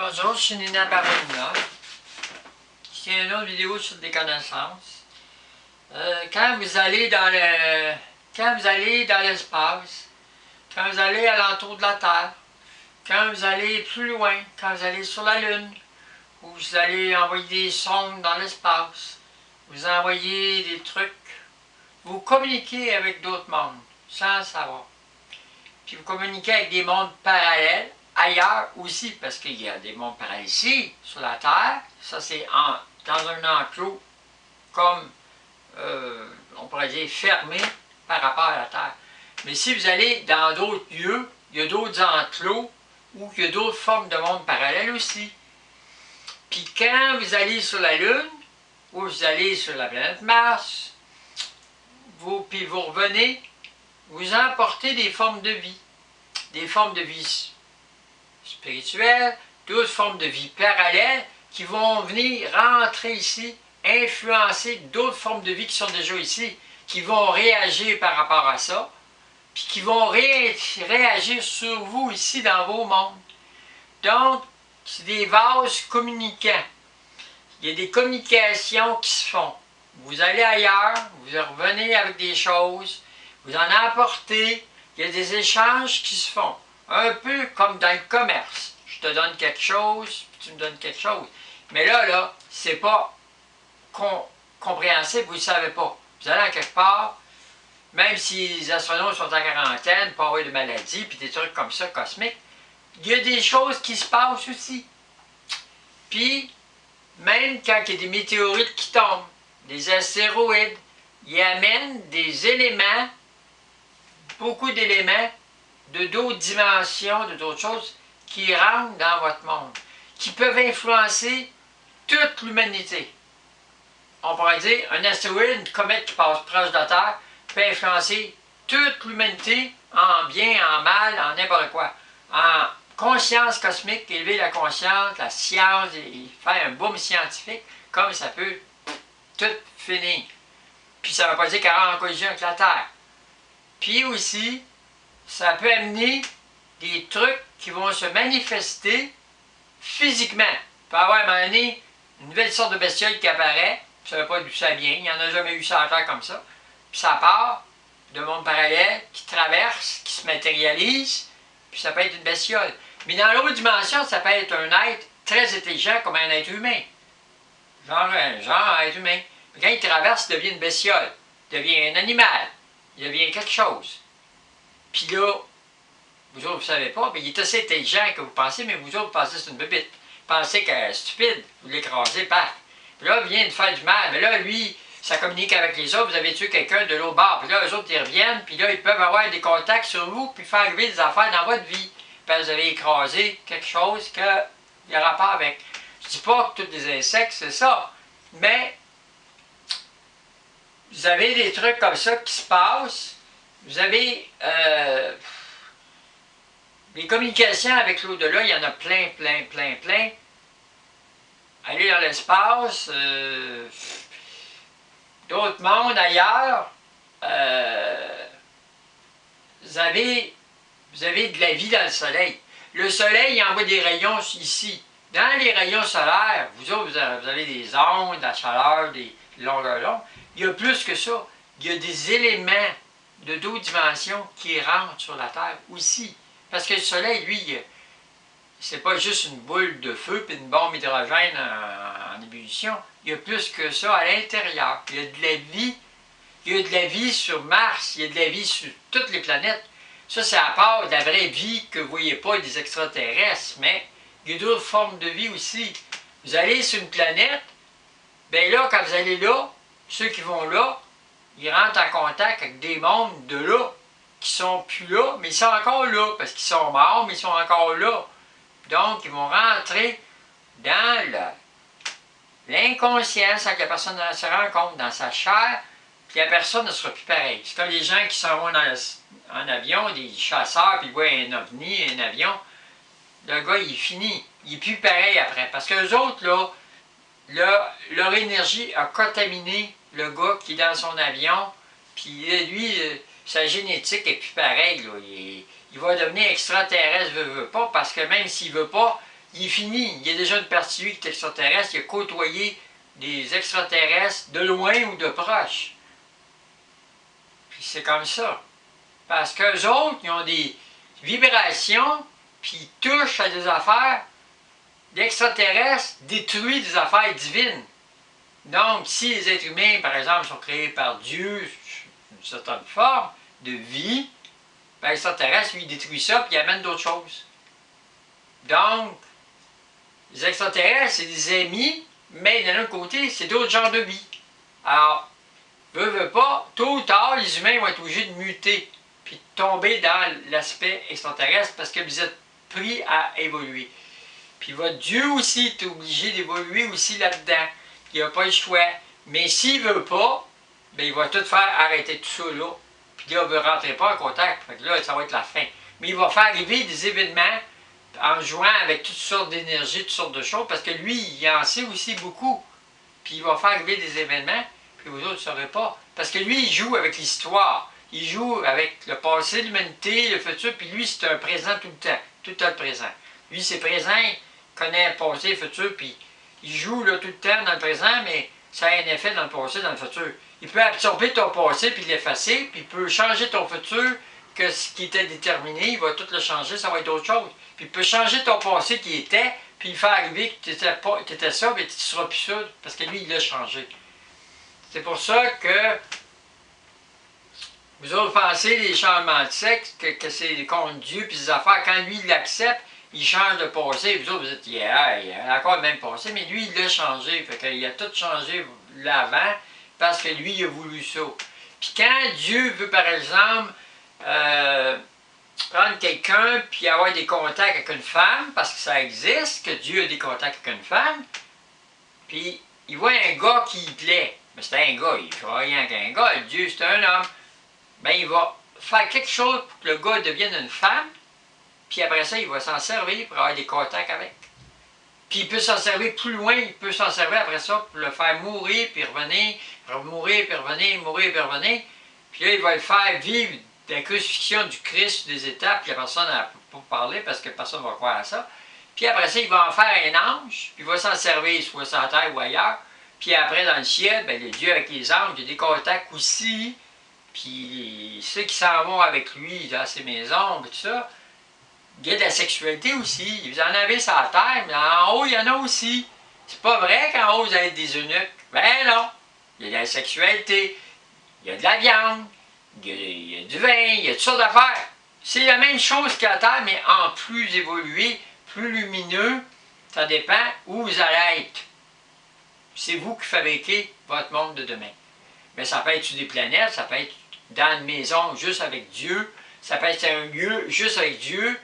Bonjour, je suis Nina Baronina. C'est une autre vidéo sur des connaissances. Quand vous allez dans l'espace, quand vous allez alentour de la Terre, quand vous allez plus loin, quand vous allez sur la Lune, ou vous allez envoyer des sondes dans l'espace, vous envoyez des trucs, vous communiquez avec d'autres mondes, sans le savoir. Puis vous communiquez avec des mondes parallèles, ailleurs aussi, parce qu'il y a des mondes parallèles ici, sur la Terre. Ça, c'est dans un enclos, comme, on pourrait dire, fermé par rapport à la Terre. Mais si vous allez dans d'autres lieux, il y a d'autres enclos, ou il y a d'autres formes de mondes parallèles aussi. Puis quand vous allez sur la Lune, ou vous allez sur la planète Mars, puis vous revenez, vous emportez des formes de vie. Des formes de vie spirituelles, d'autres formes de vie parallèles qui vont venir rentrer ici, influencer d'autres formes de vie qui sont déjà ici, qui vont réagir par rapport à ça, puis qui vont réagir sur vous ici dans vos mondes. Donc, c'est des vases communicants. Il y a des communications qui se font. Vous allez ailleurs, vous revenez avec des choses, vous en apportez, il y a des échanges qui se font. Un peu comme dans le commerce. Je te donne quelque chose, puis tu me donnes quelque chose. Mais là, c'est pas compréhensible, vous ne le savez pas. Vous allez à quelque part, même si les astronautes sont en quarantaine, pas avoir de maladies, puis des trucs comme ça, cosmiques, il y a des choses qui se passent aussi. Puis, même quand il y a des météorites qui tombent, des astéroïdes, ils amènent des éléments, beaucoup d'éléments, de d'autres dimensions, de d'autres choses, qui rentrent dans votre monde, qui peuvent influencer toute l'humanité. On pourrait dire, un astéroïde, une comète qui passe proche de la Terre, peut influencer toute l'humanité, en bien, en mal, en n'importe quoi. En conscience cosmique, élever la conscience, la science, et faire un boom scientifique, comme ça peut tout finir. Puis ça ne veut pas dire qu'elle rentre en collision avec la Terre. Puis aussi, ça peut amener des trucs qui vont se manifester physiquement. Il peut y avoir à un moment donné une nouvelle sorte de bestiole qui apparaît, je ne savais pas d'où ça vient, il n'y en a jamais eu ça à terre comme ça. Puis ça part de monde parallèle, qui traverse, qui se matérialise, puis ça peut être une bestiole. Mais dans l'autre dimension, ça peut être un être très intelligent comme un être humain. Genre un être humain. Mais quand il traverse, il devient une bestiole, il devient un animal, il devient quelque chose. Puis là, vous autres, vous ne savez pas, mais il est assez intelligent que vous pensez, mais vous autres, vous pensez que c'est une bébite. Vous pensez qu'elle est stupide, vous l'écrasez, paf. Puis là, il vient de faire du mal, mais là, lui, ça communique avec les autres, vous avez tué quelqu'un de l'autre bord, puis là, eux autres, ils reviennent, puis là, ils peuvent avoir des contacts sur vous, puis faire arriver des affaires dans votre vie. Puis vous avez écrasé quelque chose qu'il y a rapport avec. Je ne dis pas que tous les insectes, c'est ça, mais vous avez des trucs comme ça qui se passent, vous avez les communications avec l'au-delà, il y en a plein. Aller dans l'espace, d'autres mondes ailleurs, vous avez de la vie dans le soleil. Le soleil il envoie des rayons ici. Dans les rayons solaires, vous autres, vous avez des ondes, de la chaleur, des longueurs longues. Il y a plus que ça. Il y a des éléments de d'autres dimensions qui rentrent sur la Terre aussi. Parce que le soleil, lui, c'est pas juste une boule de feu et une bombe hydrogène en ébullition. Il y a plus que ça à l'intérieur. Il y a de la vie. Il y a de la vie sur Mars. Il y a de la vie sur toutes les planètes. Ça, c'est à part de la vraie vie que vous ne voyez pas des extraterrestres. Mais il y a d'autres formes de vie aussi. Vous allez sur une planète, bien là, quand vous allez là, ceux qui vont là, ils rentrent en contact avec des mondes de là, qui sont plus là, mais ils sont encore là, parce qu'ils sont morts, mais ils sont encore là. Donc, ils vont rentrer dans l'inconscient sans que la personne ne se rende compte, dans sa chair, puis la personne ne sera plus pareille. C'est comme les gens qui s'en vont en avion, des chasseurs, puis ils voient un ovni, un avion. Le gars, il est fini. Il n'est plus pareil après. Parce que les autres, là, leur énergie a contaminé le gars qui est dans son avion, puis lui, sa génétique est plus pareille. Là. Il va devenir extraterrestre, veut pas, parce que même s'il veut pas, il est fini. Il y a déjà une partie de lui qui est extraterrestre, il a côtoyé des extraterrestres de loin ou de proche. Puis c'est comme ça. Parce qu'eux autres, ils ont des vibrations, puis ils touchent à des affaires. L'extraterrestre détruit des affaires divines. Donc, si les êtres humains, par exemple, sont créés par Dieu, une certaine forme de vie, ben, l'extraterrestre, lui, il détruit ça, puis il amène d'autres choses. Donc, les extraterrestres, c'est des amis, mais d'un autre côté, c'est d'autres genres de vie. Alors, veut pas, tôt ou tard, les humains vont être obligés de muter, puis de tomber dans l'aspect extraterrestre, parce que vous êtes pris à évoluer. Puis votre Dieu aussi est obligé d'évoluer aussi là-dedans. Il n'a pas le choix. Mais s'il ne veut pas, bien, il va tout faire arrêter tout ça là. Puis là, il ne rentrer pas en contact. Fait que là, ça va être la fin. Mais il va faire arriver des événements en jouant avec toutes sortes d'énergies, toutes sortes de choses, parce que lui, il en sait aussi beaucoup. Puis il va faire arriver des événements, puis vous autres ne saurez pas. Parce que lui, il joue avec l'histoire. Il joue avec le passé, l'humanité, le futur, puis lui, c'est un présent tout le temps le présent. Lui, c'est présent, il connaît le passé, le futur, puis il joue là, tout le temps dans le présent, mais ça a un effet dans le passé, dans le futur. Il peut absorber ton passé, puis l'effacer, puis il peut changer ton futur, que ce qui était déterminé, il va tout le changer, ça va être autre chose. Puis il peut changer ton passé qui était, puis il fait arriver que tu étais ça, mais tu ne seras plus ça, parce que lui, il l'a changé. C'est pour ça que vous autres pensez les changements de sexe, que c'est contre Dieu, puis ces affaires, quand lui, il l'accepte, il change de passé, vous autres, vous dites, yeah, il a encore le même passé, mais lui, il l'a changé, fait qu'il a tout changé l'avant, parce que lui, il a voulu ça. Puis quand Dieu veut, par exemple, prendre quelqu'un, puis avoir des contacts avec une femme, parce que ça existe, que Dieu a des contacts avec une femme, puis il voit un gars qui lui plaît, mais c'est un gars, il ne fera rien qu'un gars, Dieu, c'est un homme, bien, il va faire quelque chose pour que le gars devienne une femme, puis après ça, il va s'en servir pour avoir des contacts avec. Puis il peut s'en servir plus loin, il peut s'en servir après ça pour le faire mourir, puis revenir, mourir, puis revenir, mourir, puis revenir. Puis là, il va le faire vivre la crucifixion du Christ, des étapes, puis la personne n'a pas parler parce que personne ne va croire à ça. Puis après ça, il va en faire un ange, puis il va s'en servir, soit sur la terre ou ailleurs. Puis après, dans le ciel, bien, le Dieu avec les anges, il y a des contacts aussi. Puis ceux qui s'en vont avec lui dans ses maisons, et tout ça, il y a de la sexualité aussi. Vous en avez sur la terre, mais en haut, il y en a aussi. C'est pas vrai qu'en haut, vous avez des eunuques. Ben non. Il y a de la sexualité, il y a de la viande, il y a du vin, il y a toutes sortes d'affaires. C'est la même chose qu'à terre, mais en plus évolué, plus lumineux. Ça dépend où vous allez être. C'est vous qui fabriquez votre monde de demain. Mais ça peut être sur des planètes, ça peut être dans une maison juste avec Dieu, ça peut être un lieu juste avec Dieu,